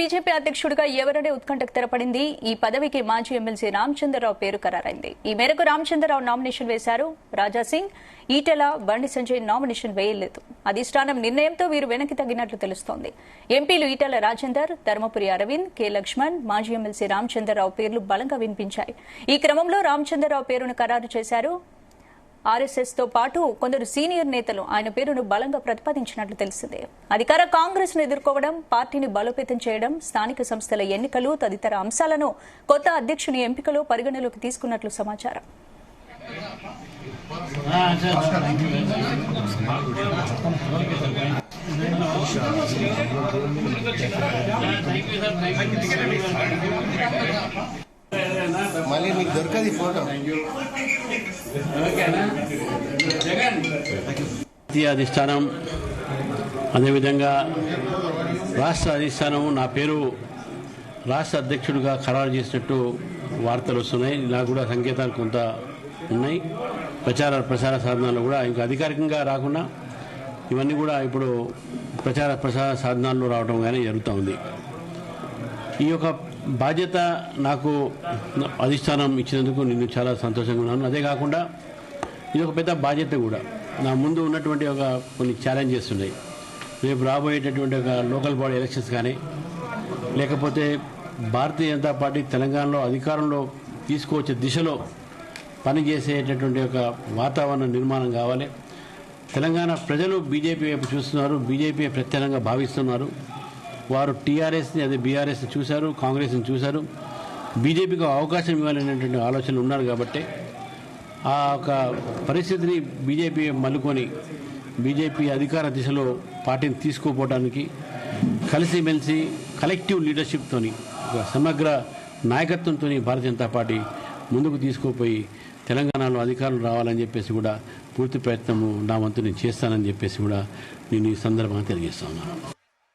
BJP అధ్యక్షుడిగా ఎవరనే ఉత్కంఠకు తెరపడింది. ఈ పదవికి మాజీ ఎమ్మెల్సీ రామచంద్రరావు పేరు ఖరారైంది. ఈ మేరకు రామచంద్రరావు నామినేషన్ వేశారు. రాజాసింగ్, ఈటెల, బండి సంజయ్ నామినేషన్ వేయలేదు. అధిష్టానం నిర్ణయంతో వీరు వెనక్కి తగ్గినట్లు తెలుస్తోంది. ఎంపీలు ఈటెల రాజేందర్, ధర్మపురి అరవింద్, కె లక్ష్మణ్, మాజీ ఎమ్మెల్సీ రామచంద్రరావు పేర్లు బలంగా వినిపించాయి. ఈ క్రమంలో రామచంద్రరావు పేరును ఖరారు చేశారు. ఆర్ఎస్ఎస్ తో పాటు కొందరు సీనియర్ నేతలు ఆయన పేరును బలంగా ప్రతిపాదించినట్లు తెలిసిందే. అధికార కాంగ్రెస్ ను ఎదుర్కోవడం, పార్టీని బలోపేతం చేయడం, స్థానిక సంస్థల ఎన్నికలు తదితర అంశాలను కొత్త అధ్యక్షుని ఎంపికలో పరిగణలోకి తీసుకున్నట్లు సమాచారం. మళ్ళీ మీకు దొరకది ఫోటో. జాతీయ అధిష్టానం అదేవిధంగా రాష్ట్ర అధిష్టానం నా పేరు రాష్ట్ర అధ్యక్షుడిగా ఖరారు చేసినట్టు వార్తలు వస్తున్నాయి. నాకు కూడా సంకేతాలు కొంత ఉన్నాయి. ప్రసార సాధనాలు కూడా ఇంకా అధికారికంగా రాకుండా ఇవన్నీ కూడా ఇప్పుడు ప్రసార సాధనాల్లో రావడం కానీ జరుగుతూ ఉంది. ఈ యొక్క బాధ్యత నాకు అధిష్టానం ఇచ్చినందుకు నేను చాలా సంతోషంగా ఉన్నాను. అదే కాకుండా ఇది ఒక పెద్ద బాధ్యత కూడా. నా ముందు ఉన్నటువంటి కొన్ని ఛాలెంజెస్ ఉన్నాయి. రేపు రాబోయేటటువంటి ఒక లోకల్ బాడీ ఎలక్షన్స్ కానీ, లేకపోతే భారతీయ జనతా పార్టీ తెలంగాణలో అధికారంలో తీసుకువచ్చే దిశలో పనిచేసేటటువంటి ఒక వాతావరణ నిర్మాణం కావాలి. తెలంగాణ ప్రజలు బీజేపీ వైపు చూస్తున్నారు, బీజేపీ ప్రత్యేకంగా భావిస్తున్నారు. వారు టీఆర్ఎస్ని అదే బీఆర్ఎస్ని చూశారు, కాంగ్రెస్ని చూశారు. బీజేపీకి అవకాశం ఇవ్వాలనేటువంటి ఆలోచనలు ఉన్నారు. కాబట్టి ఆ ఒక పరిస్థితిని బీజేపీ మలుకొని బీజేపీ అధికార దిశలో పార్టీని తీసుకుపోవడానికి కలిసిమెలిసి కలెక్టివ్ లీడర్షిప్తోని ఒక సమగ్ర నాయకత్వంతో భారతీయ జనతా పార్టీ ముందుకు తీసుకుపోయి తెలంగాణలో అధికారులు రావాలని చెప్పేసి కూడా పూర్తి ప్రయత్నము నా వంతు నేను చేస్తానని చెప్పేసి కూడా నేను ఈ సందర్భంగా తెలియజేస్తున్నాను.